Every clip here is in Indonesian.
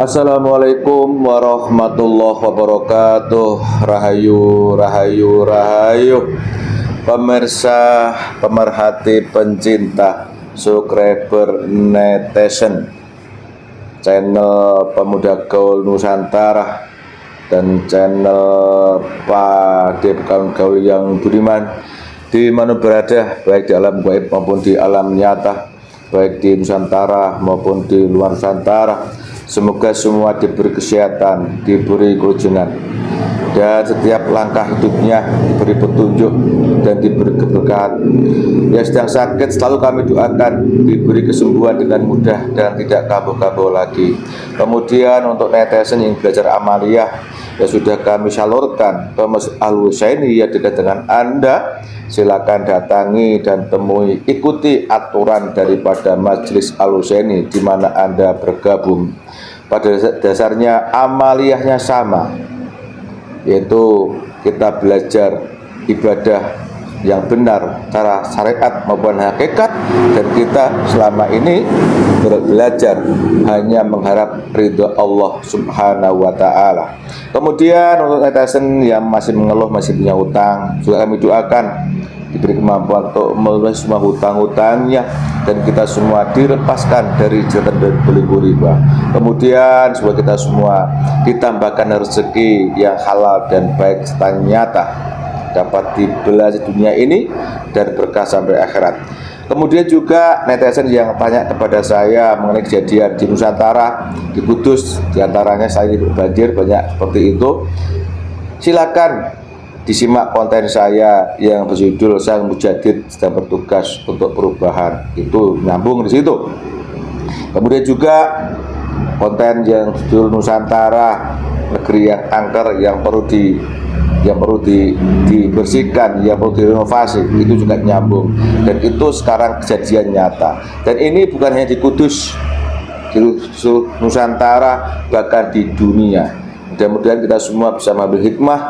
Assalamualaikum warahmatullahi wabarakatuh. Rahayu, rahayu, rahayu. Pemirsa, pemerhati, pencinta, subscriber netizen channel Pemuda Gaul Nusantara dan channel Pak kawan gaul yang budiman di mana berada, baik di alam gaib maupun di alam nyata, baik di Nusantara maupun di luar Nusantara. Semoga semua diberi kesehatan, diberi kerujukan, dan setiap langkah hidupnya diberi petunjuk dan diberi keberkahan. Yang sedang sakit selalu kami doakan diberi kesembuhan dengan mudah dan tidak kambuh-kambuh lagi. Kemudian untuk netizen yang belajar amaliyah yang sudah kami salurkan ke Masjid Al-Husaini yang dekat dengan Anda, silakan datangi dan temui, ikuti aturan daripada Majelis Al-Husaini di mana Anda bergabung. Pada dasarnya amaliyahnya sama, yaitu kita belajar ibadah yang benar cara syariat maupun hakikat, dan kita selama ini belajar hanya mengharap ridho Allah Subhanahu wa Ta'ala. Kemudian untuk netizen yang masih mengeluh masih punya hutang, juga kami doakan diberi kemampuan untuk melunasi semua hutang-hutangnya dan kita semua dilepaskan dari jeratan dan belenggu riba. Kemudian semoga kita semua ditambahkan rezeki yang halal dan baik serta nyata, dapat dibelah di dunia ini dan berkah sampai akhirat. Kemudian juga netizen yang tanya kepada saya mengenai kejadian di Nusantara, di Kudus, diantaranya saya berbanjir banyak seperti itu. Silakan disimak konten saya yang berjudul Sang Mujadid Sedang Bertugas untuk Perubahan, itu nyambung di situ. Kemudian juga konten yang berjudul Nusantara Negeri yang Angker yang perlu dibersihkan, yang perlu direnovasi, itu juga nyambung, dan itu sekarang kejadian nyata. Dan ini bukan hanya di Kudus, di Nusantara, bahkan di dunia. Mudah-mudahan kita semua bisa mengambil hikmah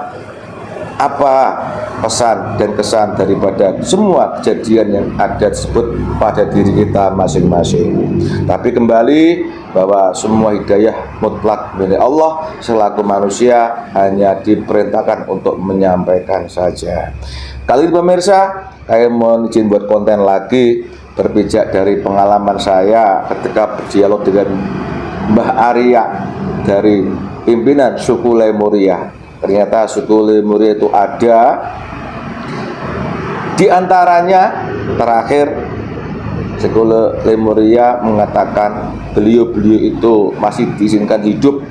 apa pesan dan kesan daripada semua kejadian yang ada tersebut pada diri kita masing-masing. Tapi kembali bahwa semua hidayah mutlak milik Allah, selaku manusia hanya diperintahkan untuk menyampaikan saja. Kali ini pemirsa, saya mohon izin buat konten lagi, berpijak dari pengalaman saya ketika berdialog dengan Mbah Arya dari pimpinan suku Lemuria. Ternyata suku Lemuria itu ada, di antaranya terakhir suku Lemuria mengatakan beliau-beliau itu masih diizinkan hidup,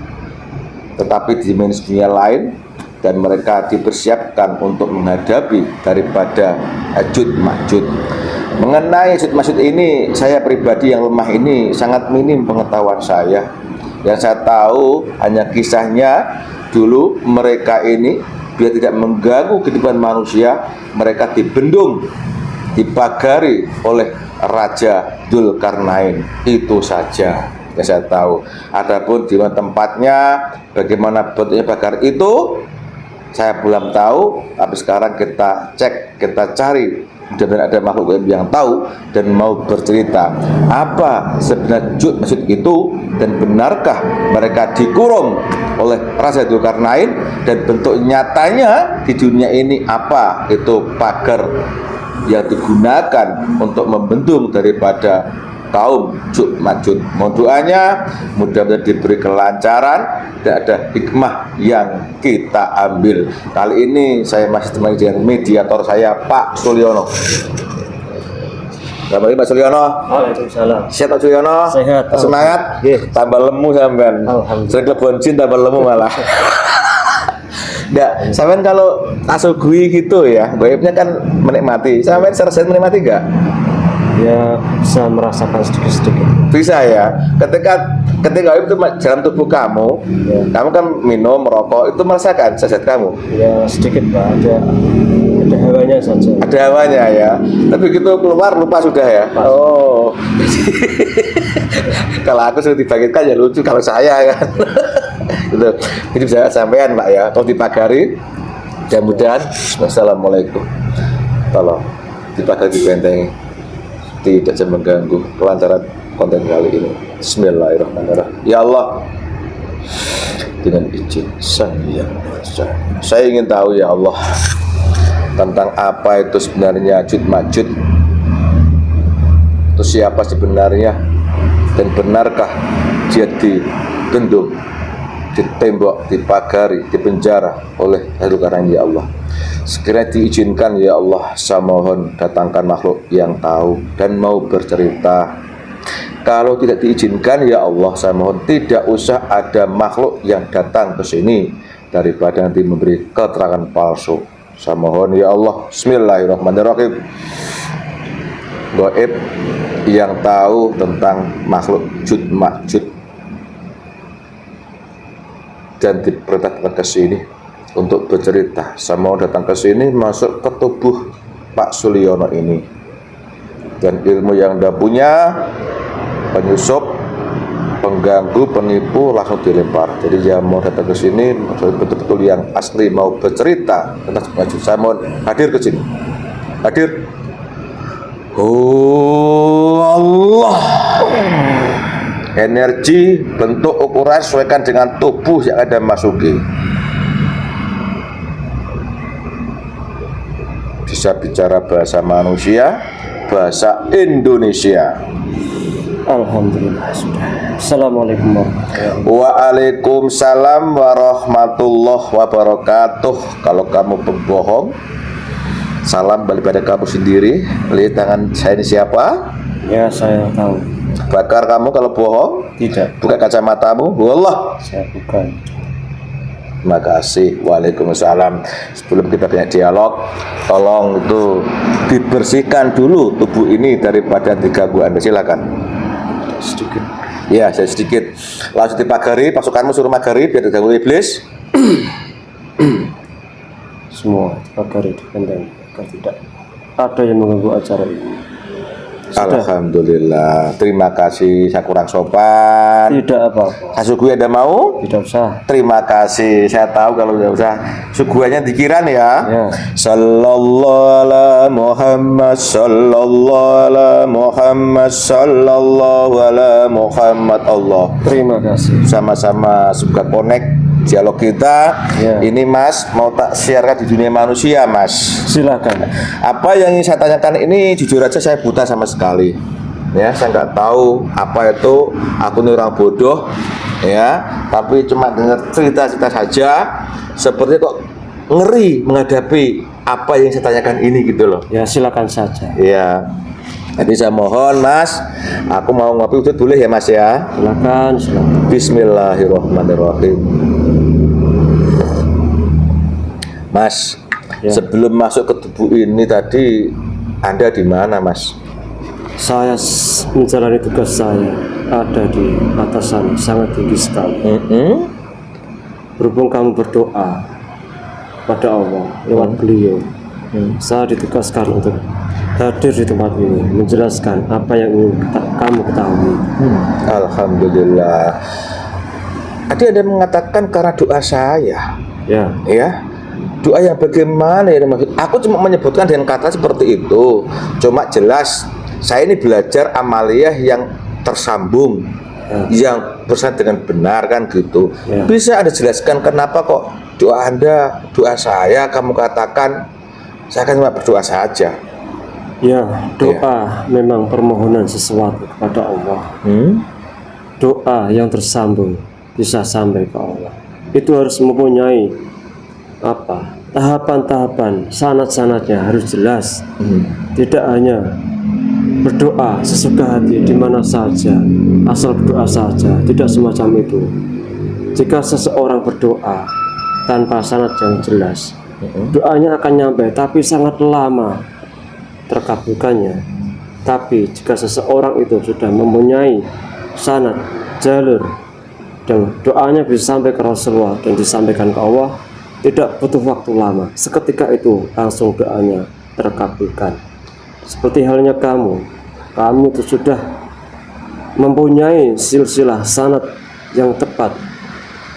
tetapi di dimensi dunia lain, dan mereka dipersiapkan untuk menghadapi daripada Ya'juj Ma'juj. Mengenai Ya'juj Ma'juj ini, saya pribadi yang lemah ini sangat minim pengetahuan saya. Yang saya tahu hanya kisahnya. Dulu mereka ini biar tidak mengganggu kehidupan manusia, mereka dibendung, dipagari oleh Raja Dzulkarnain. Itu saja yang saya tahu. Adapun di mana tempatnya, bagaimana bentuknya pagar itu, saya belum tahu. Tapi sekarang kita cek, kita cari, dan ada makhluk yang tahu dan mau bercerita apa sebenarnya Ya'juj Ma'juj itu, dan benarkah mereka dikurung oleh Raja Dzulkarnain, dan bentuk nyatanya di dunia ini apa itu pagar yang digunakan untuk membendung daripada kaum Ya'juj Ma'juj. Mohon doanya, mudah-mudahan diberi kelancaran dan ada hikmah yang kita ambil. Kali ini saya masih temani dengan mediator saya, Pak Sulyono. Selamat pagi Pak Sulyono. Waalaikumsalam. Sehat Pak Sulyono? Sehat. Semangat? Tambah lemu sampean. Sering lebon jin tambah lemu malah. Nggak, sampean kalau asugui gitu ya, gaibnya kan menikmati. Sampean secara menikmati nggak? Ya bisa merasakan sedikit-sedikit. Bisa ya. Ketika itu dalam tubuh kamu, ya. Kamu kan minum, merokok, itu merasakan zat kamu. Ya sedikit Pak, ada hawanya saja. Ada hawanya ya. Tapi gitu keluar lupa sudah ya. Pas. Oh. Kalau aku sudah dibangkitkan ya lucu kalau saya kan. Gitu. Jadi bisa sampean Pak ya. Kalau dipagari, mudah-mudahan. Wassalamualaikum. Tolong dipagari, dibentengi, tidak mengganggu kelancaran konten kali ini. Bismillahirrahmanirrahim. Ya Allah, dengan izin Sang Yang Maha Esa. Saya ingin tahu ya Allah tentang apa itu sebenarnya Ya'juj Ma'juj. Itu siapa sebenarnya dan benarkah dia digendung, ditembok, dipagari, dipenjara oleh Ahlul Karang ya Allah. Sekiranya diizinkan ya Allah, saya mohon datangkan makhluk yang tahu dan mau bercerita. Kalau tidak diizinkan ya Allah, saya mohon tidak usah ada makhluk yang datang ke sini daripada nanti memberi keterangan palsu. Saya mohon ya Allah. Bismillahirrahmanirrahim. Gaib yang tahu tentang makhluk Ya'juj Ma'juj dan diperintahkan ke sini untuk bercerita. Saya mau datang ke sini masuk ke tubuh Pak Suliono ini, dan ilmu yang Anda punya, penyusup, pengganggu, penipu langsung dilempar. Jadi yang mau datang ke sini betul-betul yang asli mau bercerita tentang Ya'juj. Saya mohon hadir ke sini. Hadir. Oh Allah. Energi, bentuk, ukuran sesuaikan dengan tubuh yang ada masuki. Bisa bicara bahasa manusia, bahasa Indonesia. Alhamdulillah sudah. Assalamualaikum warahmatullahi wabarakatuh. Waalaikumsalam warahmatullahi wabarakatuh. Kalau kamu pembohong, salam balik pada kamu sendiri. Lihat tangan saya ini siapa? Ya, saya tahu. Bakar kamu kalau bohong. Tidak, Buka kacamatamu. Wallah. saya bukan. Terima kasih. Waalaikumsalam. Sebelum kita banyak dialog, tolong itu dibersihkan dulu tubuh ini daripada diganggu Anda. Silakan. Sedikit. Ya, saya sedikit. Langsung dipagari, pasukanmu suruh magari biar tidak diganggu iblis. Semua dipagari dipendam agar tidak ada yang mengganggu acara ini. Sudah. Alhamdulillah. Terima kasih. Saya kurang sopan. Tidak apa-apa. Saya suguhi Anda mau? Tidak usah. Terima kasih. Saya tahu kalau tidak usah. Suguhannya dikiran ya. Ya. Sallallahu ala Muhammad, sallallahu ala Muhammad, sallallahu ala Muhammad. Allah. Terima kasih. Sama-sama suka connect dialog kita. Ya. Ini Mas mau tak siarkan di dunia manusia, Mas. Silakan. Apa yang ingin saya tanyakan ini jujur aja saya buta sama sekali. Ya, saya nggak tahu apa itu. Aku ini orang bodoh, ya. Tapi cuma dengar cerita-cerita saja. Seperti kok ngeri menghadapi apa yang saya tanyakan ini gitu loh. Ya, silakan saja. Ya. Jadi saya mohon Mas, aku mau ngopi udut boleh ya Mas ya? Silakan, silakan. Bismillahirrahmanirrahim. Mas, Ya. sebelum masuk ke tubuh ini tadi Anda di mana, Mas? Saya menjalani tugas saya ada di atasan sangat tinggi sekali. Berhubung kamu berdoa pada Allah lewat beliau, saya ditugaskan untuk hadir di tempat ini menjelaskan apa yang ingin kamu ketahui. Alhamdulillah. Tadi Anda mengatakan karena doa saya, Ya, ya. Doa yang bagaimana ini maksud? Aku cuma menyebutkan dengan kata seperti itu. Cuma jelas saya ini belajar amaliyah yang tersambung, yang bersama dengan benar kan gitu. Ya. Bisa Anda jelaskan kenapa kok doa Anda, doa saya kamu katakan saya kan cuma berdoa saja. ya, doa memang permohonan sesuatu kepada Allah. Doa yang tersambung bisa sampai ke Allah. Itu harus mempunyai tahapan-tahapan, sanad-sanadnya harus jelas. Tidak hanya berdoa sesuka hati di mana saja, asal berdoa saja, tidak semacam itu. Jika seseorang berdoa tanpa sanad yang jelas, doanya akan nyampe tapi sangat lama terkabulkannya. Tapi jika seseorang itu sudah mempunyai sanad, jalur, dan doanya bisa sampai ke Rasulullah dan disampaikan ke Allah, tidak butuh waktu lama, seketika itu langsung doanya terkabulkan. Seperti halnya kamu itu sudah mempunyai silsilah sanad yang tepat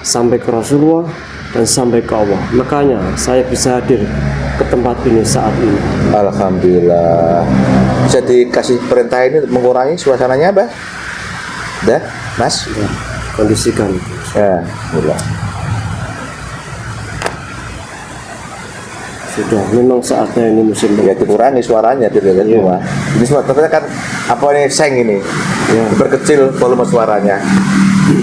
sampai ke Rasulullah dan sampai ke Allah. Makanya saya bisa hadir ke tempat ini saat ini. Alhamdulillah. Bisa dikasih perintah ini untuk mengurangi suasananya, Mbak? Dah, Mas? Ya, kondisikan itu. Ya, alhamdulillah. sudah memang saatnya ini musim Ya dikurangi suaranya tidak kan semua. Ini semua ternyata kan apa ini seng ini. Ya. Diperkecil volume suaranya.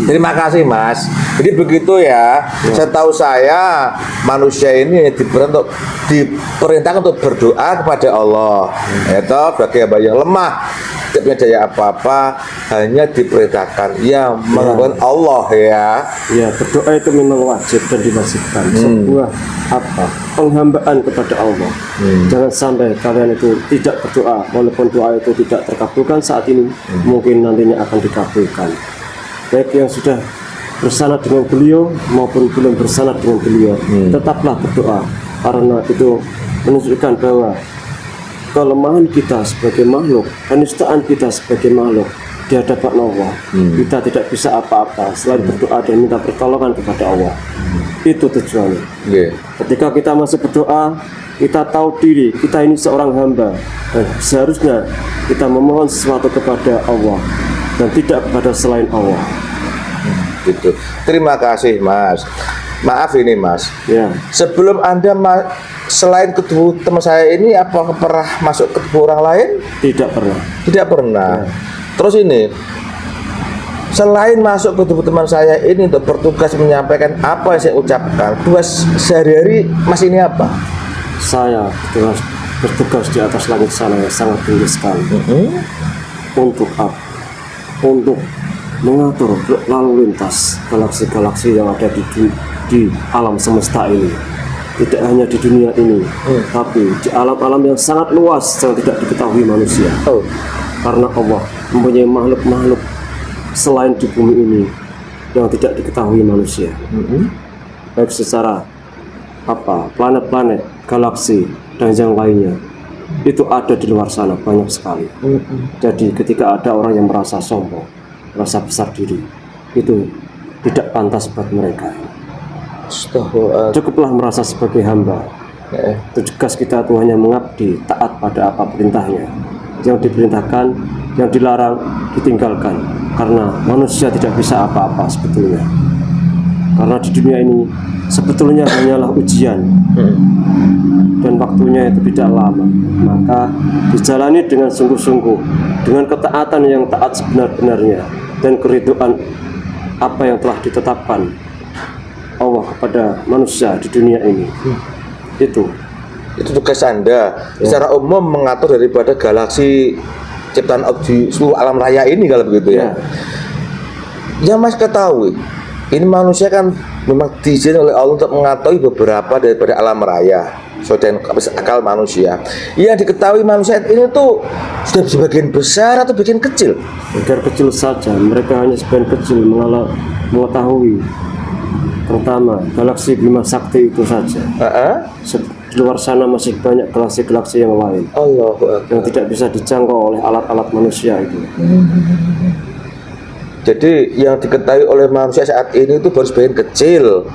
Terima kasih Mas. Jadi begitu ya. Setahu saya manusia ini diperintahkan untuk berdoa kepada Allah. Itu bagi hamba yang lemah, tidak punya daya apa-apa, hanya diperintahkan ya menggunakan Allah ya. Ya, berdoa itu memang wajib dan diwajibkan. Sebuah penghambaan kepada Allah. Jangan sampai kalian itu tidak berdoa, walaupun doa itu tidak terkabulkan saat ini, mungkin nantinya akan dikabulkan. Baik yang sudah bersanad dengan beliau maupun belum bersanad dengan beliau, tetaplah berdoa, karena itu menunjukkan bahwa kelemahan kita sebagai makhluk, kenistaan kita sebagai makhluk di hadapan Allah, kita tidak bisa apa-apa selain berdoa dan minta pertolongan kepada Allah. Itu tujuannya. Ketika kita masih berdoa, kita tahu diri kita ini seorang hamba dan seharusnya kita memohon sesuatu kepada Allah dan tidak kepada selain Allah. Gitu. Terima kasih Mas. Maaf ini Mas. Ya. Sebelum Anda selain ke tubuh teman saya ini, apakah pernah masuk ke tubuh orang lain? Tidak pernah. Tidak pernah. Terus ini, selain masuk ke tubuh teman saya ini untuk bertugas menyampaikan apa yang saya ucapkan, tugas sehari-hari Mas ini apa? Saya bertugas di atas langit sana yang sangat tinggi sekali. Untuk apa? Untuk mengatur lalu lintas galaksi-galaksi yang ada di alam semesta ini. Tidak hanya di dunia ini, tapi di alam-alam yang sangat luas yang tidak diketahui manusia. Karena Allah mempunyai makhluk-makhluk selain di bumi ini yang tidak diketahui manusia. Baik secara planet-planet, galaksi dan yang lainnya, itu ada di luar sana banyak sekali. Jadi ketika ada orang yang merasa sombong, merasa besar diri, itu tidak pantas buat mereka. Cukuplah merasa sebagai hamba. Tugas kita itu hanya mengabdi, taat pada apa perintahnya. Yang diperintahkan, yang dilarang, ditinggalkan. Karena manusia tidak bisa apa-apa sebetulnya. Karena di dunia ini sebetulnya hanyalah ujian, dan waktunya itu tidak lama. Maka dijalani dengan sungguh-sungguh, dengan ketaatan yang taat sebenar-benarnya, dan keridhaan apa yang telah ditetapkan Allah kepada manusia di dunia ini. Itu tugas Anda secara umum mengatur daripada galaksi ciptaan di seluruh alam raya ini, kalau begitu ya. Yang Mas ketahui, ini manusia kan memang diizinkan oleh Allah untuk mengetahui beberapa daripada alam raya dan akal manusia. Yang diketahui manusia ini tuh sudah sebagian besar atau bagian kecil? Bagian kecil saja. Mereka hanya sebagian kecil mengetahui. Pertama, galaksi Bima Sakti itu saja. Di luar sana masih banyak galaksi-galaksi yang lain yang tidak bisa dijangkau oleh alat-alat manusia itu. Jadi yang diketahui oleh manusia saat ini itu baru sebagian kecil.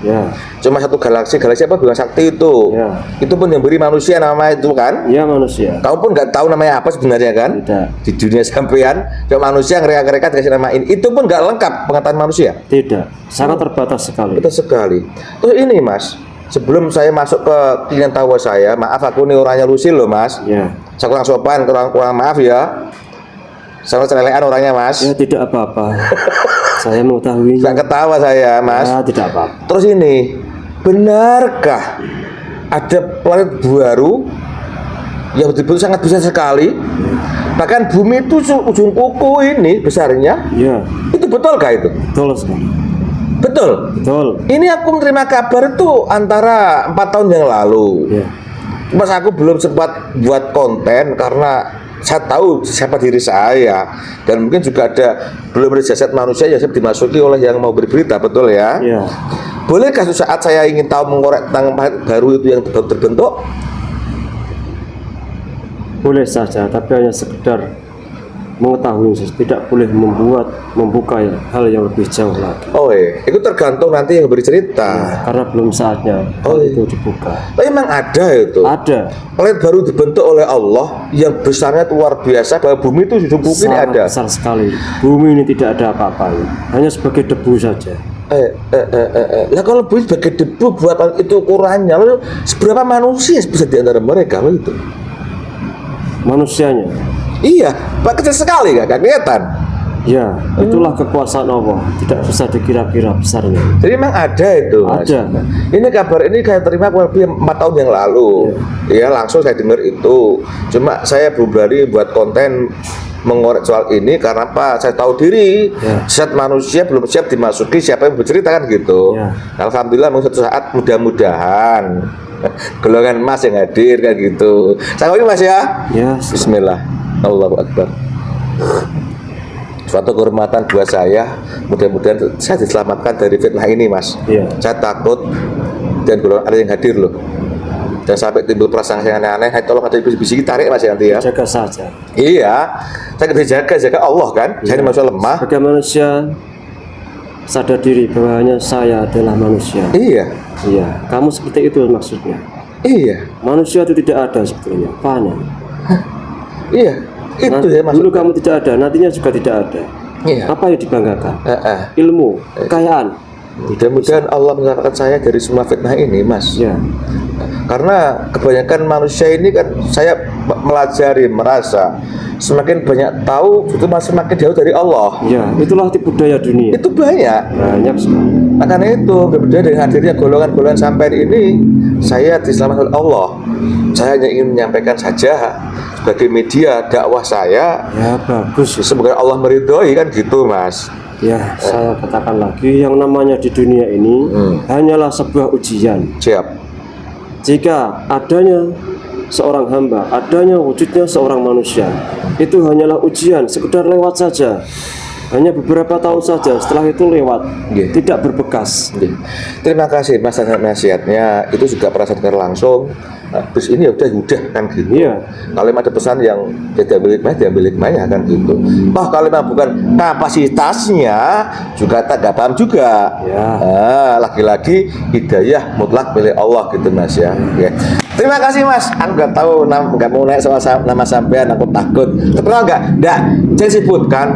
Cuma satu galaksi apa Bima Sakti itu. Itu pun yang beri manusia nama itu kan? Ya, manusia. Kamu pun nggak tahu namanya apa sebenarnya kan? Tidak. Di dunia sampean, cuma manusia ngereka-ngereka dikasih nama ini. Itu pun nggak lengkap pengetahuan manusia. Tidak. Sangat terbatas sekali. Terbatas sekali. Terus ini Mas, sebelum saya masuk ke keinginan tahu saya, maaf aku nih orangnya lusil loh Mas. Saya kurang sopan, kurang maaf ya. Sama celelean orangnya Mas. Ya tidak apa-apa. Saya mengetahui. Tidak ketawa saya Mas. Ya tidak apa-apa. Terus ini, benarkah ada planet baru yang betul-betul sangat besar sekali? Bahkan bumi itu ujung kuku ini besarnya. Itu betulkah itu? Betul sekali. Betul. Ini aku menerima kabar itu antara 4 tahun yang lalu. Mas aku belum sempat buat konten karena saya tahu siapa diri saya, dan mungkin juga belum ada jasad manusia yang siap dimasuki oleh yang mau berberita, betul ya? Bolehkah suatu saat saya ingin tahu mengorek tentang planet baru itu yang baru terbentuk? Boleh saja, tapi hanya sekedar mengetahui, tidak boleh membuka hal yang lebih jauh lagi. Itu tergantung nanti yang bercerita. Karena belum saatnya itu dibuka. Tapi memang ada itu. Ada. Planet baru dibentuk oleh Allah yang besarnya luar biasa, bahwa bumi itu ujung kuku ini ada. Besar sekali. Bumi ini tidak ada apa-apa, hanya sebagai debu saja. Lah kalau bumi sebagai debu buat itu ukurannya, lalu seberapa manusia bisa di antara mereka begitu? Manusianya, Iya, Pak, kecil sekali gak kelihatan. ya itulah kekuasaan Allah, tidak bisa dikira-kira besarnya. Jadi memang ada itu, Mas. Ada. Ini kabar ini saya terima kurang lebih 4 tahun yang lalu. Ya, langsung saya dengar itu. Cuma saya belum berani buat konten mengorek soal ini karena apa? Saya tahu diri, zat manusia belum siap dimasuki, siapa yang bercerita kan gitu. Ya. Alhamdulillah suatu saat mudah-mudahan golongan Mas yang hadir kan gitu. Saya Mas ya. Ya, Bismillah. Allahu Akbar. Suatu kehormatan buat saya, mudah-mudahan saya diselamatkan dari fitnah ini, Mas. Iya. Saya takut dan golongan ada yang hadir loh. Dan sampai timbul prasangka yang aneh-aneh, tolong ada bisik tarik Mas ya nanti ya. jaga saja. Iya, saya bisa jaga Allah kan. Saya ini manusia lemah. Sebagai manusia, sadar diri bahwa hanya saya adalah manusia. Iya, Iya, kamu seperti itu maksudnya. iya, Manusia itu tidak ada sebetulnya, fana. iya. Itu ya Dulu maksudnya. kamu tidak ada, nantinya juga tidak ada. Iya. Apa yang dibanggakan? Eh. Ilmu, kekayaan. Mudah-mudahan Allah menyelamatkan saya dari semua fitnah ini, Mas. Ya, Karena kebanyakan manusia ini kan saya melajari, merasa semakin banyak tahu itu semakin jauh dari Allah. ya, itulah tipu daya dunia. Itu banyak. Banyak sekali. Makanya itu berbeda dengan hadirnya golongan-golongan sampai ini, saya diselamatkan oleh Allah. Saya hanya ingin menyampaikan saja sebagai media dakwah saya. Ya, bagus. Semoga Allah meridhoi kan gitu, Mas. Ya, saya katakan lagi, yang namanya di dunia ini hanyalah sebuah ujian. Siap. Jika adanya seorang hamba, adanya wujudnya seorang manusia, itu hanyalah ujian, sekedar lewat saja. Hanya beberapa tahun saja, setelah itu lewat, Iya. tidak berbekas. Oke. Terima kasih Mas atas nasihatnya. Itu juga perasaan dengar langsung. Terus ini udah kan gitu. Iya. Kalau memang ada pesan yang diambil hikmahnya kan gitu. Toh kalau memang bukan kapasitasnya juga tak paham juga. Ya. Lagi-lagi hidayah mutlak milik Allah gitu Mas ya. Oke. Terima kasih Mas. Aku nggak tahu nggak mau naik soal nama sampean, aku takut. Terkenal nggak? Nggak. Saya sebutkan.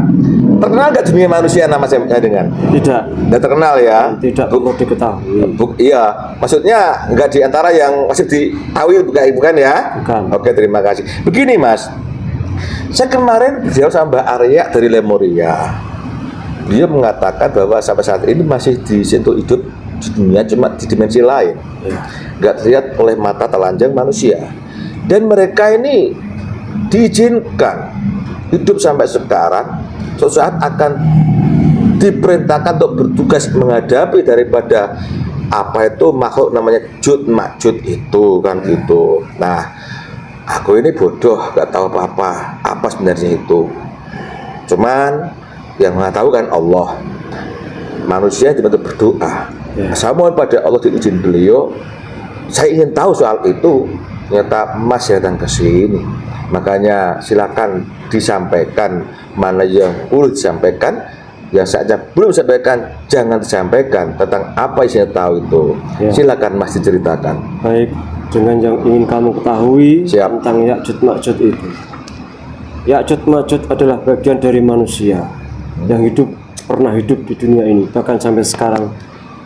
Terkenal nggak dunia manusia nama saya dengan? Tidak, Nggak terkenal ya. tidak perlu diketahui. Iya, maksudnya nggak di antara yang masih ditahui bukan ya? Bukan. Oke, terima kasih. Begini Mas, saya kemarin jauh sama Mbak Arya dari Lemuria. Dia mengatakan bahwa sampai saat ini masih disentuh hidup di dunia, cuma di dimensi lain, Ya. nggak terlihat oleh mata telanjang manusia. Dan mereka ini diizinkan hidup sampai sekarang. Suatu saat akan diperintahkan untuk bertugas menghadapi daripada apa itu makhluk namanya Jud Majud itu kan gitu. Nah, aku ini bodoh, nggak tahu apa sebenarnya itu. Cuman yang tahu kan Allah. Manusia dibantu berdoa. Ya. Saya mohon pada Allah diizin beliau. Saya ingin tahu soal itu. Ternyata Mas datang ke sini. Makanya silakan disampaikan mana yang perlu disampaikan, yang saja belum disampaikan jangan disampaikan tentang apa yang saya tahu itu. Ya. Silakan Mas diceritakan. Baik, dengan yang ingin kamu ketahui Siap. tentang Ya'juj Ma'juj itu. Ya'juj Ma'juj adalah bagian dari manusia yang pernah hidup di dunia ini, bahkan sampai sekarang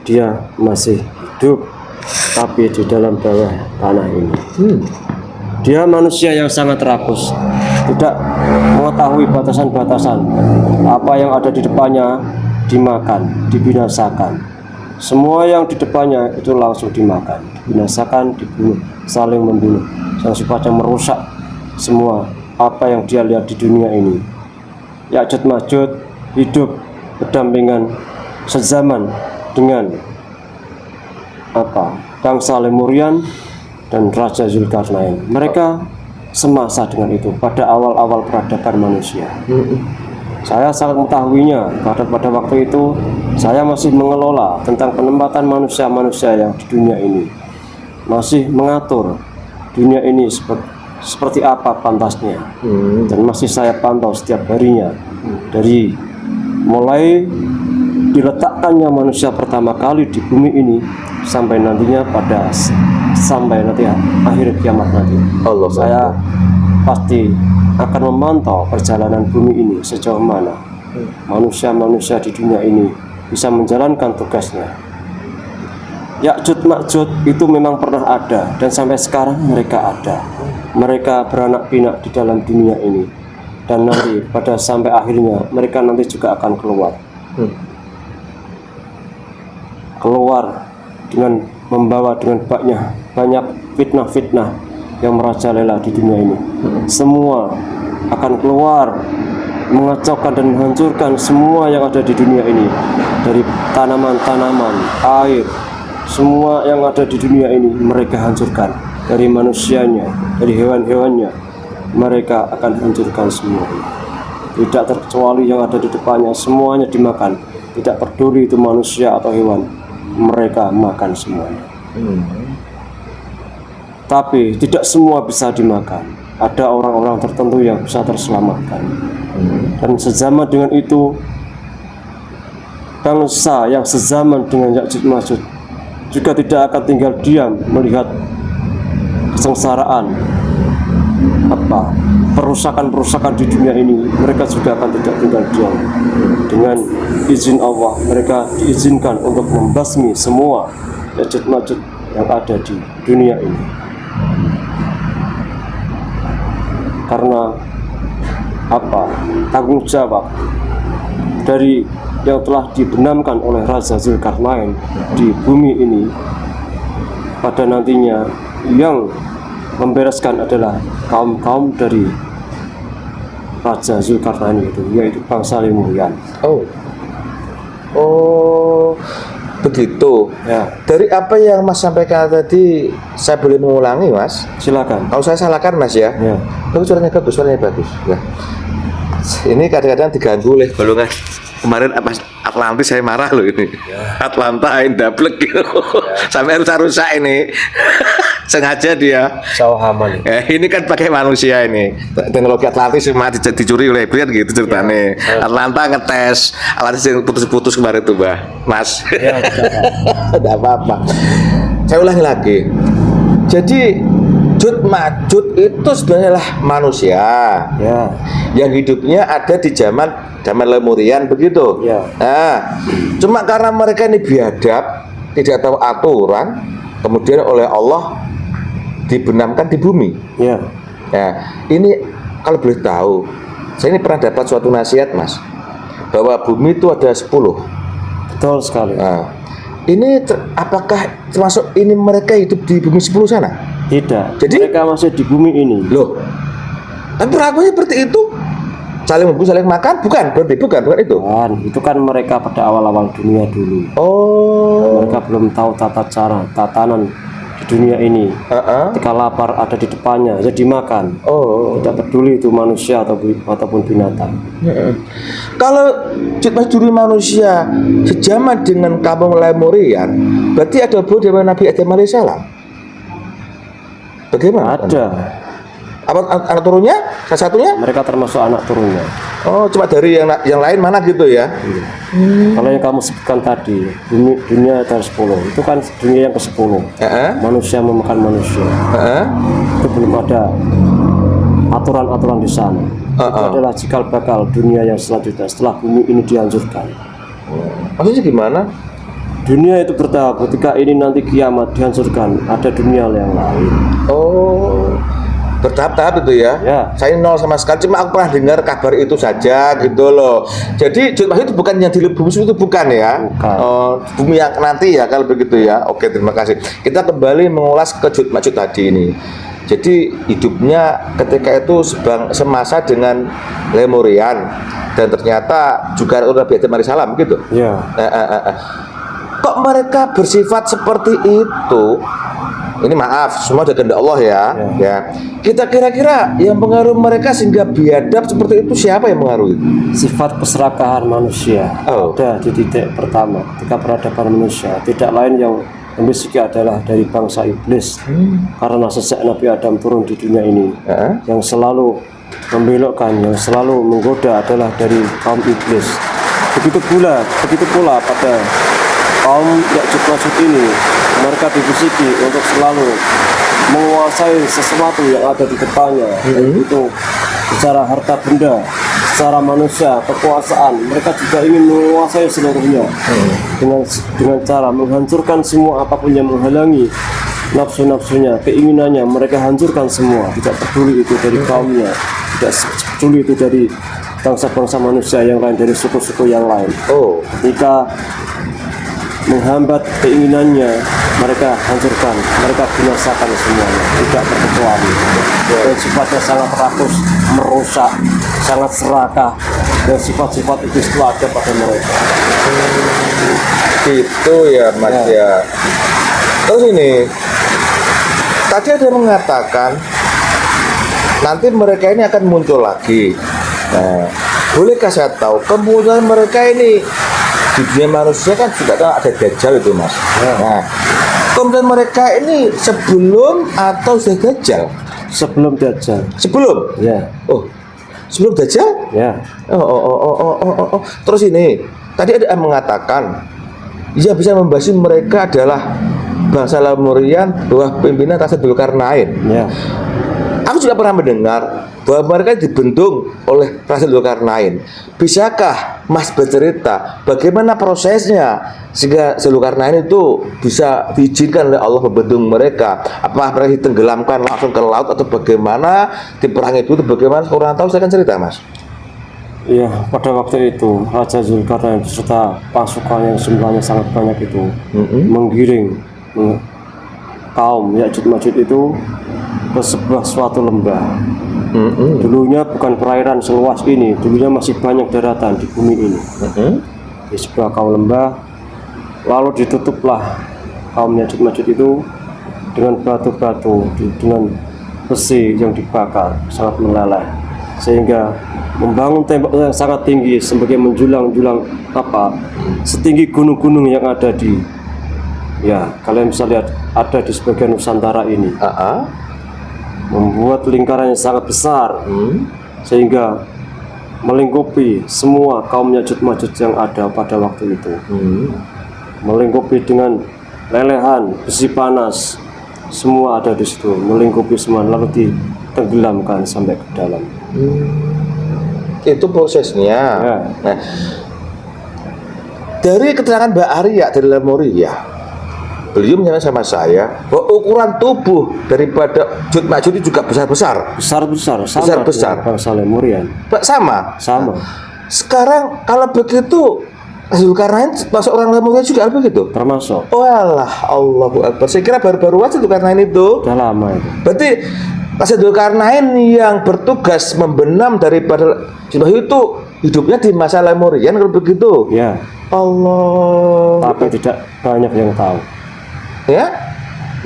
dia masih hidup, tapi di dalam bawah tanah ini. Dia manusia yang sangat rakus, tidak mengetahui batasan-batasan. Apa yang ada di depannya dimakan, dibinasakan. Semua yang di depannya itu langsung dimakan, dibinasakan, dibunuh, saling membunuh, yang sifatnya merusak semua apa yang dia lihat di dunia ini. Ya'juj Ma'juj hidup berdampingan sezaman dengan bangsa Lemurian dan Raja Zulkarnain. Mereka semasa dengan itu pada awal-awal peradaban manusia. Saya sangat mengetahuinya pada waktu itu saya masih mengelola tentang penempatan manusia-manusia yang di dunia ini, masih mengatur dunia ini seperti apa pantasnya, dan masih saya pantau setiap harinya dari mulai diletakkannya manusia pertama kali di bumi ini sampai nantinya sampai nanti akhir kiamat nanti. Allah. Saya pasti akan memantau perjalanan bumi ini sejauh mana manusia-manusia di dunia ini bisa menjalankan tugasnya. Ya'juj Ma'juj itu memang pernah ada dan sampai sekarang mereka ada. Mereka beranak pinak di dalam dunia ini, dan nanti pada sampai akhirnya mereka nanti juga akan keluar. Keluar dengan membawa dengan banyak fitnah-fitnah yang merajalela di dunia ini. Semua akan keluar mengacaukan dan menghancurkan semua yang ada di dunia ini, dari tanaman-tanaman, air, semua yang ada di dunia ini mereka hancurkan. Dari manusianya, dari hewan-hewannya, mereka akan hancurkan semua. Tidak terkecuali yang ada di depannya, semuanya dimakan. Tidak peduli itu manusia atau hewan, mereka makan semuanya. Tapi tidak semua bisa dimakan. Ada orang-orang tertentu yang bisa terselamatkan. Dan sezaman dengan itu, bangsa yang sezaman dengan Ya'juj Ma'juj juga tidak akan tinggal diam melihat kesengsaraan, perusakan-perusakan di dunia ini. Mereka juga akan tidak tinggal diam. Dengan izin Allah, mereka diizinkan untuk membasmi semua Ya'juj Ma'juj yang ada di dunia ini. Karena tanggung jawab dari yang telah dibenamkan oleh Raja Zulkarnain di bumi ini, pada nantinya yang membereskan adalah kaum-kaum dari Raja Zulkarnain itu, yaitu bangsa Lemurian. Oh, begitu. Ya, Dari apa yang Mas sampaikan tadi, saya boleh mengulangi, Mas? silakan. Kalau saya salahkan, Mas ya. Ya. Suaranya bagus. Ya. Ini kadang-kadang diganggu oleh golongan. Kemarin Mas Atlantis saya marah loh ini. Atlanta Indablek gitu. Sampai rusak-rusak ini. Sengaja dia. Sawahaman. Ini kan pakai manusia ini. Teknologi Atlantis cuma dicuri oleh Brian gitu ceritanya. Atlanta ngetes Atlantis yang putus-putus kemarin tuh, Mas. Ya, Tidak apa-apa. Saya ulangi lagi. Jadi Ya'juj Ma'juj itu sebenarnya lah manusia. ya, Yang hidupnya ada di zaman Lemurian begitu. Ya. Nah, cuma karena mereka ini biadab, tidak tahu aturan, kemudian oleh Allah dibenamkan di bumi. ya. Nah, ini kalau boleh tahu, saya ini pernah dapat suatu nasihat, Mas, bahwa bumi itu ada 10. Betul sekali. Nah, ini apakah termasuk ini mereka hidup di bumi 10 sana? Tidak. Jadi- mereka masih di bumi ini. Loh, kan perlakuannya seperti itu. Saling membunuh, saling makan, bukan itu. Dan itu kan mereka pada awal-awal dunia dulu. Oh, Mereka belum tahu tata cara, tatanan di dunia ini. Ketika lapar ada di depannya, ya dimakan. oh. Tidak peduli itu manusia ataupun binatang. Kalau Ya'juj dulu manusia sejaman dengan kampung Lemurian, berarti ada hubungan dengan Nabi Adam alaihissalam. Bagaimana? Ada. Apa anak turunnya? Salah satunya? Mereka termasuk anak turunnya. Oh, cuma dari yang lain mana gitu ya? Kalau yang kamu sebutkan tadi, dunia ada 10. Itu kan dunia yang ke-10. Manusia memakan manusia. Itu belum ada aturan-aturan di sana. Itu adalah cikal bakal dunia yang selanjutnya setelah bumi ini dihancurkan. Maksudnya gimana? Dunia itu bertahap. Ketika ini nanti kiamat dihancurkan, ada dunia yang lain. Oh, bertahap-tahap itu ya? Ya. Saya nol sama sekali, cuma aku pernah dengar kabar itu saja gitu loh. Jadi Ya'juj itu bukan yang di bumi itu bukan ya? Bukan. Oh, bumi yang nanti ya kalau begitu ya. Oke, terima kasih. Kita kembali mengulas ke Ya'juj tadi ini. Jadi hidupnya ketika itu semasa dengan Lemurian, dan ternyata juga Nabi Adam alaihissalam gitu. Ya. Kok mereka bersifat seperti itu? Ini maaf, semua dari kehendak Allah ya. Ya. Kita kira-kira yang pengaruh mereka sehingga biadab seperti itu siapa yang mengaruhi? Sifat keserakahan manusia ada di titik pertama ketika peradaban manusia. Tidak lain yang memiliki adalah dari bangsa iblis. Karena sejak Nabi Adam turun di dunia ini, yang selalu membelokkan, yang selalu menggoda adalah dari kaum iblis. Begitu pula pada kaum Ya'juj Ma'juj ini, mereka dibisiki untuk selalu menguasai sesuatu yang ada di depannya, yaitu secara harta benda, secara manusia, kekuasaan, mereka juga ingin menguasai seluruhnya dengan cara menghancurkan semua apapun yang menghalangi nafsu-nafsunya, keinginannya. Mereka hancurkan semua, tidak peduli itu dari kaumnya, tidak peduli itu dari bangsa-bangsa manusia yang lain, dari suku-suku yang lain. Jika menghambat keinginannya, mereka hancurkan, mereka binasakan semuanya, tidak terkecuali. Dan sifatnya sangat rakus, merusak, sangat serakah, dan sifat-sifat itu ada pada mereka. Itu ya Mas ya. Terus ini tadi ada yang mengatakan nanti mereka ini akan muncul lagi. Nah, bolehkah saya tahu kemunculan mereka ini di dunia manusia kan juga ada Dajjal itu Mas. Nah, kemudian mereka ini sebelum atau sudah Dajjal? Sebelum Dajjal. Sebelum? Ya. Oh, sebelum Dajjal? Ya. Terus ini tadi ada yang mengatakan yang bisa membahas mereka adalah bangsa Lemurian bahwa pimpinan Raja Dzulkarnain. Ya. Aku juga pernah mendengar bahwa mereka dibentuk oleh Raja Dzulkarnain. Bisakah Mas bercerita bagaimana prosesnya sehingga Dzulkarnain itu bisa diizinkan oleh Allah membentuk mereka? Apakah mereka ditenggelamkan langsung ke laut atau bagaimana di perang itu? Bagaimana? Kurang tahu, saya akan cerita Mas. Iya, pada waktu itu Raja Dzulkarnain beserta pasukan yang jumlahnya sangat banyak itu menggiring kaum Ya'juj Ma'juj itu ke sebuah suatu lembah. Dulunya bukan perairan seluas ini, dulunya masih banyak daratan di bumi ini. Di sebuah kaum lembah, lalu ditutuplah kaum Ya'juj Ma'juj itu dengan batu-batu, dengan besi yang dibakar sangat meleleh, sehingga membangun tembok yang sangat tinggi sebagai menjulang-julang setinggi gunung-gunung yang ada di, ya kalian bisa lihat ada di sebagian Nusantara ini. Membuat lingkaran yang sangat besar sehingga melingkupi semua kaum Ya'juj Ma'juj yang ada pada waktu itu. Melingkupi dengan lelehan besi panas, semua ada di situ, melingkupi semua lalu ditenggelamkan sampai ke dalam. Itu prosesnya. Ya. Nah, dari keterangan Mbak Arya dari Lemuria, beliau menyatakan sama saya bahwa ukuran tubuh daripada Ya'juj Ma'juj itu juga besar-besar. Besar-besar, sama Besar-besar. dengan bangsa Lemurian. Sama. Sama. Sekarang kalau begitu Dzulkarnain masuk orang Lemuria juga begitu. Termasuk. Oh alah, Allahu Akbar. Saya kira baru-baru aja Dzulkarnain itu. Sudah lama itu. Berarti Raja Dzulkarnain yang bertugas membenam daripada jumlah itu hidupnya di masa Lemurian kalau begitu. Ya. Allah. Tapi tidak banyak yang tahu. Ya,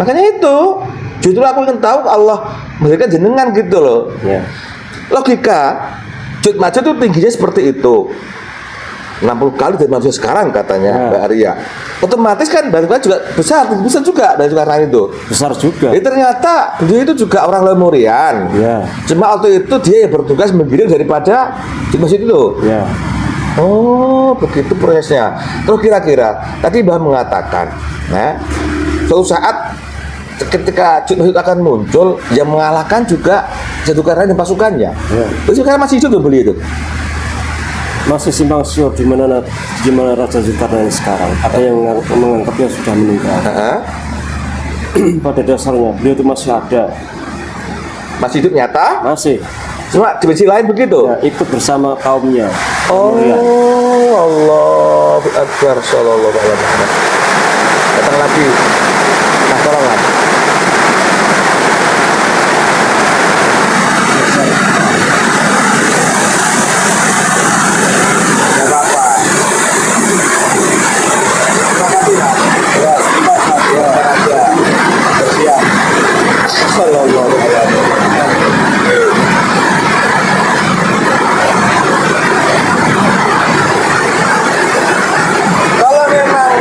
makanya itu justru aku ingin tahu Allah memberikan jenengan gitu loh. Ya. Logika Ya'juj Ma'juj itu tingginya seperti itu 60 kali dari manusia sekarang katanya Mbak Arya. Otomatis kan Dzulkarnain juga besar juga dari Dzulkarnain itu. Besar juga. Ternyata dia itu juga orang Lemurian. Ya. Cuma waktu itu dia yang bertugas menggiring daripada Ya'juj Ma'juj itu. Ya. Oh, begitu prosesnya. Terus kira-kira tadi Mbah mengatakan, nah, suatu saat ketika Ya'juj Ma'juj akan muncul, yang mengalahkan juga Dzulkarnain dan pasukannya. Terus sekarang masih hidup beliau itu. Masih simpang siur di mana Raja Dzulkarnain sekarang. Ada yang menganggapnya sudah meninggal. Pada dasarnya beliau itu masih ada. Masih hidup nyata? Masih. Cuma di sisi lain begitu. Ya, ikut bersama kaumnya. Oh, Lemurian. Allahu Akbar, sallallahu alaihi wasallam. Datang lagi. Nah, tolonglah. Kalau memang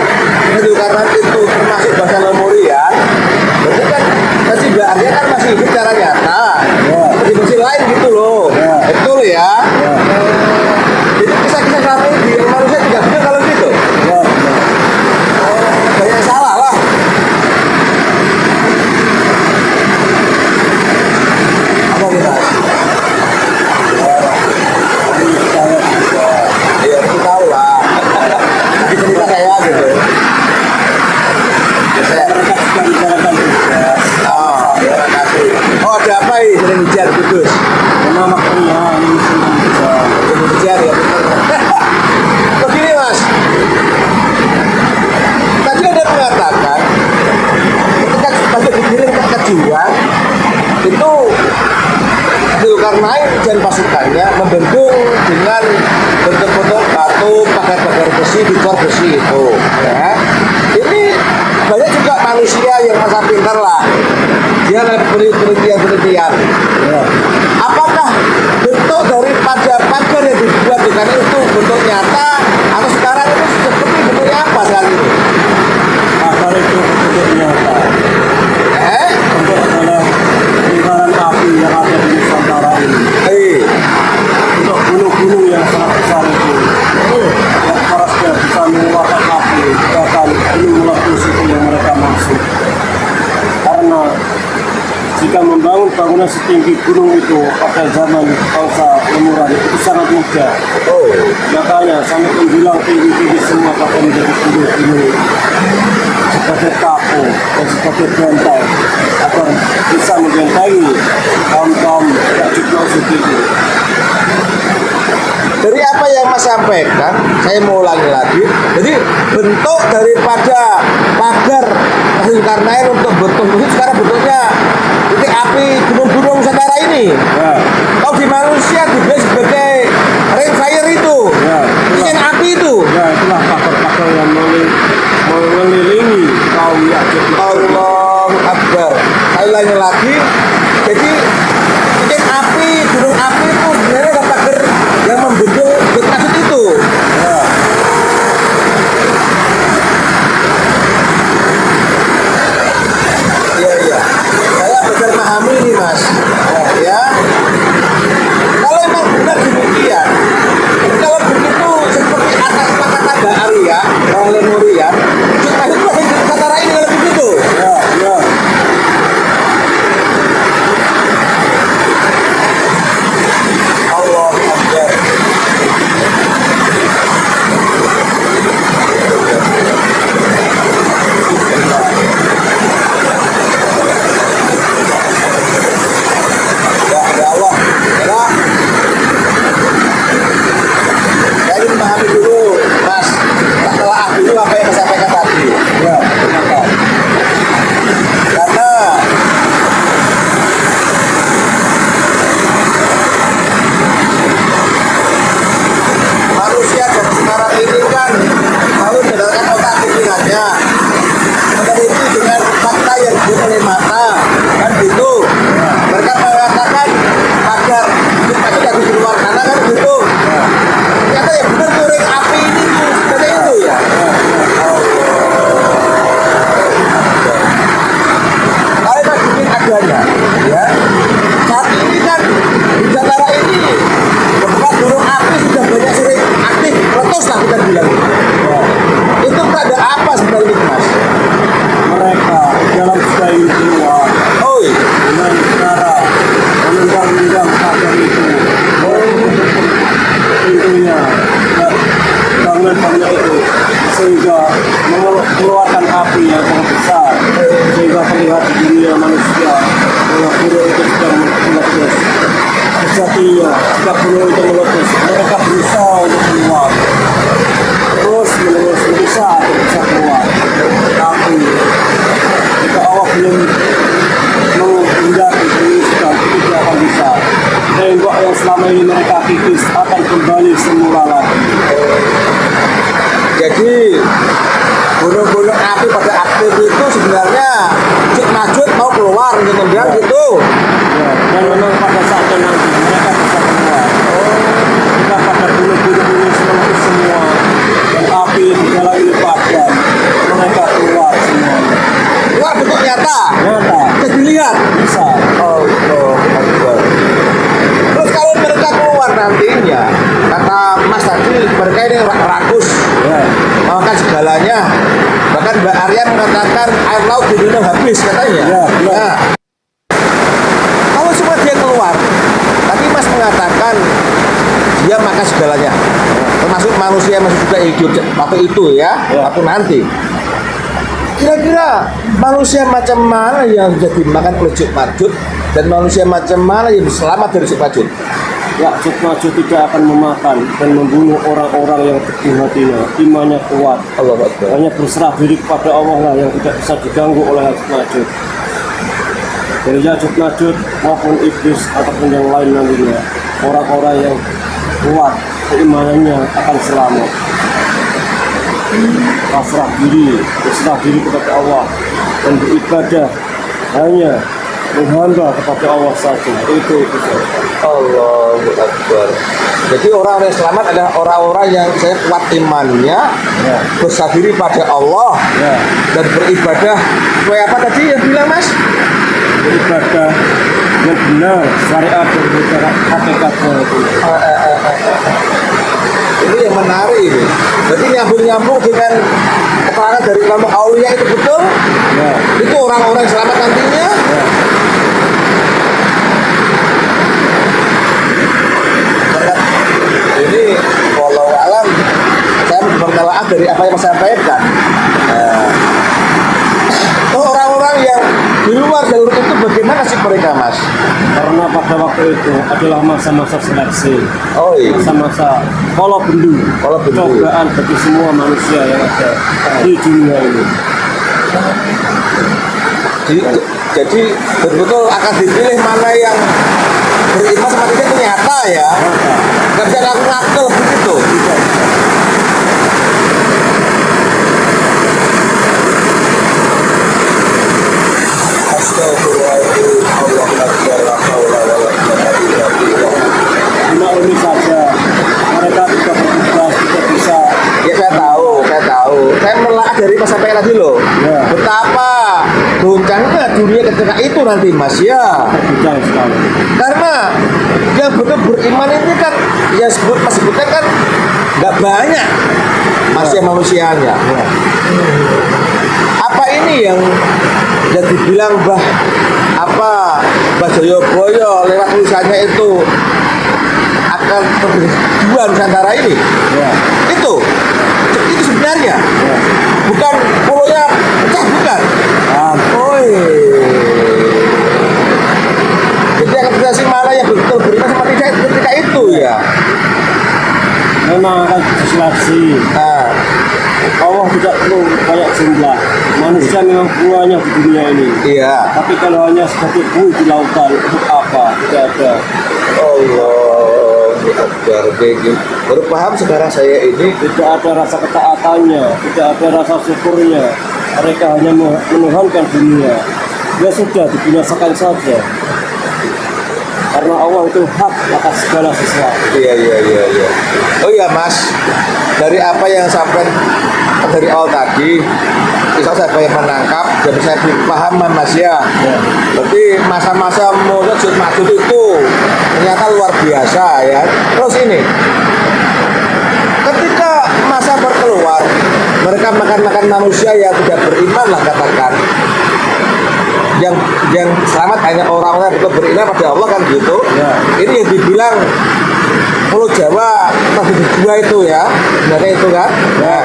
juga bicarakan juga. Oh, terima kasih. Oh, ada apa ini sering ujian kudus? Karena makanya ini senang juga. Sering ujian ya. Begini Mas, tadi ada mengatakan ketika pada digiring ke Kejuang itu Zulkarnain dan pasukannya membendung dengan bentuk-bentuk batu, pagar-pagar besi, dikor besi itu. Ya. Ini banyak juga manusia yang masa pintar lah. Dia lagi penelitian. Ya. Apakah bentuk daripada pagar yang dibuat dengan itu bentuk nyata atau sekarang itu seperti bentuknya apa saat ini? Pagar itu bentuk nyata. Bentuk adalah lingkaran api yang ada di Nusantara ini. Untuk gunung-gunung yang sangat besar itu, yang parasnya bisa mengeluarkan api, bahkan gunung meletus itu yang mereka maksud. Karena jika membangun bangunan setinggi gunung itu pada zaman bangsa Lemuran itu sangat mudah. Makanya sampai menjulang tinggi-tinggi semua pada menjadi gunung-gunung sebagai kaku dan sebagai benteng agar bisa membentengi kaum-kaum Ya'juj Ma'juj itu. Dari apa yang Mas sampaikan, saya mau ulangi lagi. Jadi bentuk daripada pagar Zulkarnain untuk bentuk itu sekarang bentuknya titik api gunung-gunung Nusantara ini. Ya, Kalau di manusia juga sebagai ring fire itu, ya, cincin api itu. ya itulah pagar-pagar yang mengelilingi kaum Ya'juj Ma'juj. Allahu Akbar. Saya ulangi lagi. Jadi cincin api, gunung api itu sebenarnya ada pagar yang membendung maksud itu. Ya. Iya iya. Saya benar memahami ini Mas. Ya. Kalau memang benar demikian, kalau begitu seperti atas kata-kata Arya, orang Lemurian, kita itu masih di Nusantara ini kalau begitu. Ya, ya. Allah Akbar. Ya Allah, ya. Saya ingin memahami dulu, Mas. Setelah dulu apa yang saya sampaikan tadi. Ya, kenapa? Karena manusia zaman sekarang ini kan selalu menggunakan otak pikirannya, meneliti dengan fakta yang dibuat oleh mata, kan gitu. Mereka mengatakan agar kita tidak di luar sana kan gitu. Ternyata yang benar tuh ring api ini tuh seperti itu ya. Kalau kita bikin adanya, ya. Saat ini kan di Nusantara ini beberapa gunung api sudah banyak sering aktif, meletus lah kita bilang. Itu pada apa sebenarnya Mas? Mereka dalam sudah ini keluar Oh iya. dengan cara menendang-nendang pagar itu. Pintunya dan bangunan-bangunan itu sehingga mengeluarkan api yang sangat besar sehingga terlihat di dunia manusia bahwa gunung itu sedang meletus. Sejatinya jika gunung itu meletus, mereka berusaha untuk keluar terus menerus berusaha untuk bisa keluar, tapi jika Allah belum menghindari kerusakan itu tidak akan bisa. Tembok yang selama ini mereka kikis akan kembali semula lagi. Jadi gunung-gunung api pada aktif itu sebenarnya Ya'juj Ma'juj mau keluar untuk nendang gitu. Ya, dan memang pada saatnya nanti mereka bisa keluar. Jika pada gunung-gunung ini meletus semua dan api di dalam ini padam, mereka keluar semuanya. Wah bentuk nyata. Nyata, Bisa dilihat. bisa. Allah Akbar. Terus kalau mereka keluar nantinya, kata Mas tadi mereka ini rakus, Ya, makan segalanya. Bahkan Mbak Arya mengatakan air laut diminum habis katanya. Ya, ya. Nah, kalau semua dia keluar, tadi Mas mengatakan dia makan segalanya, termasuk manusia masih juga hidup waktu itu ya, Ya. waktu nanti. Kira-kira manusia macam mana yang jadi makan oleh Jud Majud dan manusia macam mana yang selamat dari Jud Majud? Ya, Jud Majud tidak akan memakan dan membunuh orang-orang yang teguh hatinya, imannya kuat, Allah Akbar. hanya berserah diri kepada Allah lah yang tidak bisa diganggu oleh Jud Majud. Dari Jud Majud maupun iblis ataupun yang lain nantinya, orang-orang yang kuat keimanannya akan selamat. Pasrah diri, berserah diri kepada Allah dan beribadah hanya menghamba kepada Allah saja. Itu saja. Allahu Akbar. Jadi orang yang selamat adalah orang-orang yang saya kuat imannya, Ya. berserah diri pada Allah, Ya, dan beribadah sesuai apa tadi yang bilang Mas? beribadah yang benar, syariat dan bicara hakikatnya itu. Ini yang menarik ini. Jadi nyambung-nyambung dengan keterangan dari kelompok aulia itu betul. Ya, Itu orang-orang yang selamat nantinya. ya. Ini walau alam saya bertelaah dari apa yang saya sampaikan. Orang-orang yang di luar jalur itu bagaimana sih mereka, Mas? Karena pada waktu itu adalah masa-masa seleksi, Oh iya. masa-masa kolok bendu, Kolok bendu. cobaan bagi semua manusia yang ada di dunia ini. Jadi betul-betul akan dipilih mana yang beriman sama tidak itu nyata ya. Nggak bisa ngaku-ngaku begitu. Astagfirullahaladzim. Allah Akbar. La haula wala quwwata illa billah. Maklumi saja, mereka tidak bertugas, tidak bisa. Ya saya tahu. Saya menelaah dari Mas sampaikan tadi loh. Ya. Betapa goncangnya dunia ketika itu nanti Mas ya. Berbicara sekali. Karena yang betul beriman ini kan yang sebutnya kan nggak banyak masih manusianya. Apa ini yang dibilang Mbah Joyoboyo lewat tulisannya itu akan terjadi dua Nusantara ini? Ya, Itu sebenarnya ya. bukan pulaunya pecah, bukan. Oi. Jadi akan terjadi mana yang betul beriman sama tidak ketika itu ya. Memang akan diseleksi. Nah, Allah tidak perlu banyak jumlah. Manusia memang banyak di dunia ini. iya. Tapi kalau hanya sebagai buih di lautan, untuk apa? Tidak ada. Allahu Akbar. Baru paham sekarang saya ini. Tidak ada rasa ketaatannya, tidak ada rasa syukurnya. Mereka hanya menuhankan dunia. Ya sudah, dibinasakan saja. Karena Allah itu hak atas segala sesuatu. Iya. Oh iya Mas, dari apa yang sampai dari awal tadi, bisa saya banyak menangkap dan saya paham Mas ya. Berarti masa-masa mulai Jud Majud itu ternyata luar biasa ya. Terus ini, ketika masa berkeluar, mereka makan manusia yang tidak beriman lah katakan. Yang selamat hanya orang-orang yang betul beriman pada Allah kan gitu. Ya. Ini yang dibilang Pulau Jawa terbagi dua itu ya, sebenarnya itu kan. Nah,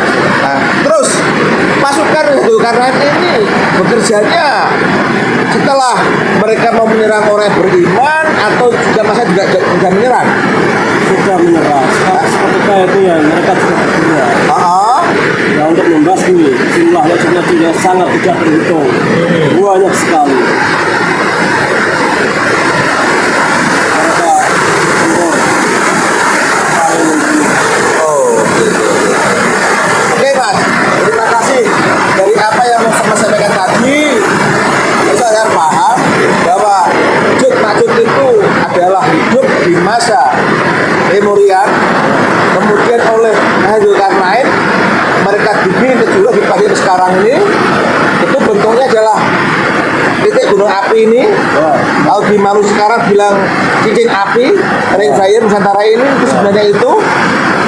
terus pasukan Zulkarnain ini bekerjanya setelah mereka mau menyerang orang yang beriman atau juga masa juga menyerang. Sudah menyerah. Ketika itu ya mereka sudah bergerak. Ya, untuk membasmi jumlahnya jumlah sangat tidak terhitung, banyak sekali. Mereka turun saling membunuh. Oh, gitu. Oke Mas, terima kasih dari apa yang Mas sampaikan tadi. Saya paham bahwa Jud Majud itu adalah hidup di masa Lemurian, kemudian oleh Zulkarnain mereka bikin juga di pagi sekarang ini itu bentuknya adalah titik gunung api ini. Kalau di Maluku sekarang bilang cincin api, ring fire Nusantara ini itu sebenarnya itu.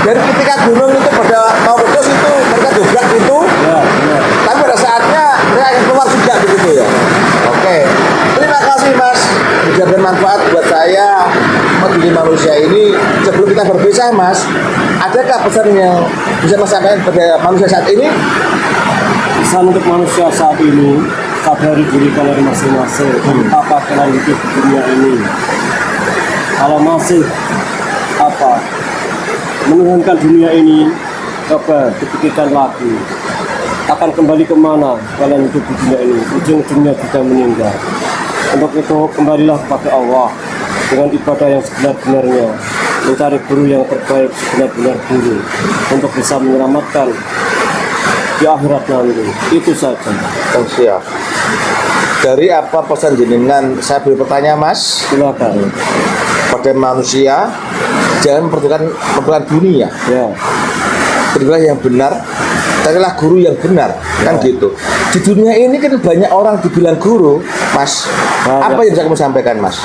Dan ketika gunung itu pada mau meletus itu mereka dobrak itu. Tapi pada saatnya mereka akan keluar juga begitu ya. Oke, terima kasih Mas. Bisa bermanfaat buat saya menjadi manusia ini. Sebelum kita berpisah Mas, adakah pesan yang bisa Mas sampaikan kepada manusia saat ini? Pesan untuk manusia saat ini, sadari diri kalian masing-masing betapa kalian hidup di dunia ini. Kalau masih menurunkan dunia ini, coba dipikirkan lagi akan kembali kemana kalian hidup di dunia ini. Ujung-ujungnya juga meninggal. Untuk itu kembalilah kepada Allah dengan ibadah yang sebenar-benarnya, mencari guru yang terbaik sebenar-benar guru untuk bisa menyelamatkan di akhirat nanti. Itu saja. Oh, siap. Dari apa pesan jenengan, saya beri pertanyaan Mas, Silakan. pada manusia jangan mempertukarkan dunia. Ya. Berilah yang benar, carilah guru yang benar, kan gitu. Di dunia ini kan banyak orang dibilang guru, Mas. Apa yang bisa kamu sampaikan, Mas?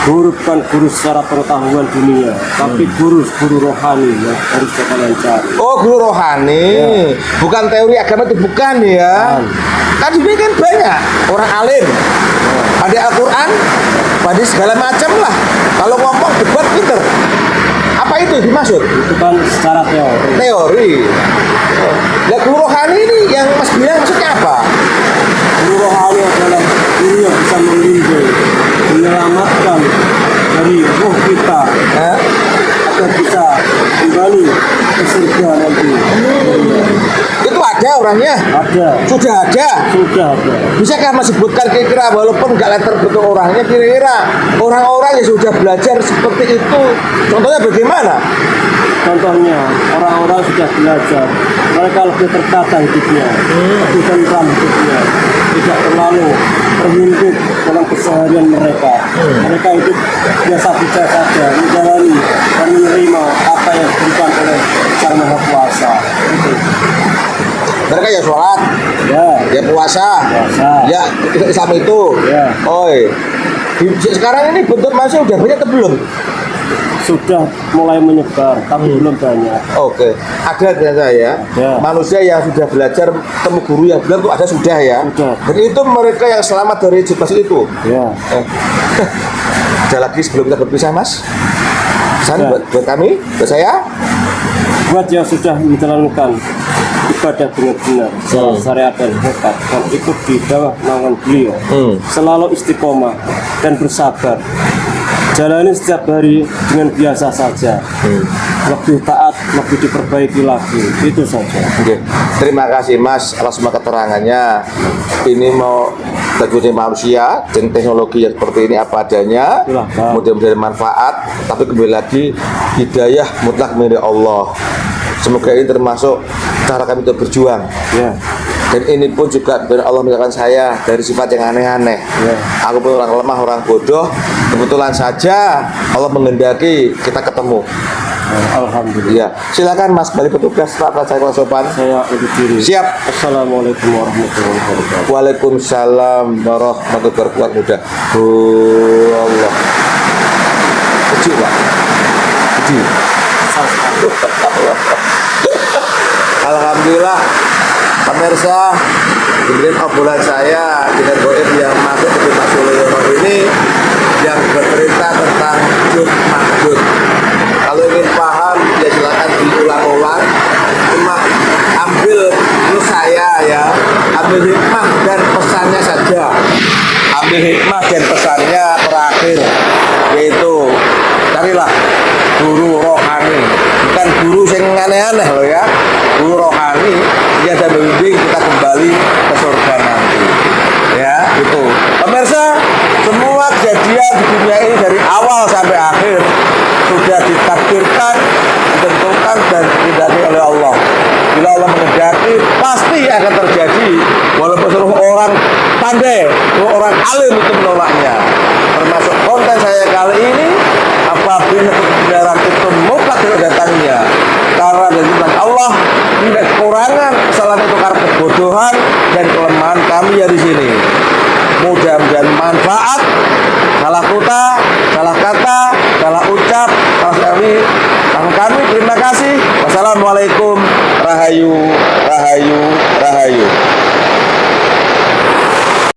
Guru bukan guru secara pengetahuan dunia, tapi guru rohani yang harus kalian cari. Oh, guru rohani, bukan teori agama itu, bukan ya. Kan di sini kan banyak orang alim, ada Al-Quran, pada segala macam lah. Kalau ngomong debat pinter. Apa itu dimaksud? Itu kan secara teori. Teori. Nah, guru rohani ini yang Mas bilang maksudnya apa? Guru rohani adalah guru yang bisa melindungi, menyelamatkan dari roh kita agar bisa kembali ke surga nanti. Itu ada orangnya? Ada. Sudah ada? Sudah ada. Bisakah Mas sebutkan kira-kira walaupun nggak letter bentuk orangnya, kira-kira orang-orang yang sudah belajar seperti itu, contohnya bagaimana? Contohnya orang-orang sudah belajar, mereka lebih tertata hidupnya, lebih tentram hidupnya, tidak terlalu terhimpit dalam keseharian mereka. Mereka hidup biasa-biasa saja, menjalani dan menerima apa yang diberikan oleh Sang Maha Kuasa. Itu. Mereka ya sholat, ya puasa, ya Islam itu. Ya. Oi, sekarang ini bentuk masih udah banyak atau belum? Sudah mulai menyebar, tapi belum banyak. Oke, ada ternyata ya. Ya. Manusia yang sudah belajar temu guru yang benar itu ada sudah ya. Sudah. Dan itu mereka yang selamat dari situasi itu. Ya. Ada lagi sebelum kita berpisah, Mas? Pesan Ya. buat kami, buat saya. Buat yang sudah menjalankan ibadah dengan benar, syariat dan hebat, dan ikut di bawah naungan beliau, selalu istiqomah dan bersabar. Jalani setiap hari dengan biasa saja, lebih taat, lebih diperbaiki lagi. Itu saja. Oke. Terima kasih Mas atas semua keterangannya. Ini mau terjadi manusia dan teknologi yang seperti ini apa adanya. Silahkan. Mudah-mudahan manfaat, tapi kembali lagi hidayah mutlak milik Allah. Semoga ini termasuk cara kami untuk berjuang. Ya. Dan ini pun juga dari Allah meninggalkan saya dari sifat yang aneh-aneh. Ya. Aku pun orang lemah, orang bodoh. Kebetulan saja Allah menghendaki kita ketemu. Alhamdulillah. Ya, silakan Mas kembali petugas Pak saya kurang sopan. Saya undur diri. Siap. Assalamualaikum warahmatullahi wabarakatuh. Waalaikumsalam warahmatullahi wabarakatuh. Mudah. Allah. Kecil Pak. Kecil. Alhamdulillah. Pemirsa, kemudian obrolan saya dengan goib yang masuk ke Mas Sulyono ini yang bercerita tentang Jud Mahjud. Kalau ingin paham ya silakan diulang-ulang. Cuma ambil menurut saya ya, ambil hikmah dan pesannya saja. Ambil hikmah dan pesannya terakhir, yaitu carilah guru rohani, bukan guru yang aneh-aneh loh ya. Guru rohani yang bisa membimbing kita kembali ke surga nanti. Ya, itu. Pemirsa, semua kejadian di dunia ini dari awal sampai akhir sudah ditakdirkan, ditentukan dan dikehendaki oleh Allah. Bila Allah menghendaki, pasti akan terjadi. Walaupun seluruh orang pandai, seluruh orang alim itu menolaknya. Termasuk konten saya kali ini, apabila kebenaran itu mutlak datangnya karena dari Tuhan Allah, tidak kekurangan, kesalahan itu karena kebodohan dan kelemahan kami ya di sini. Mudah-mudahan manfaat. Salah kota,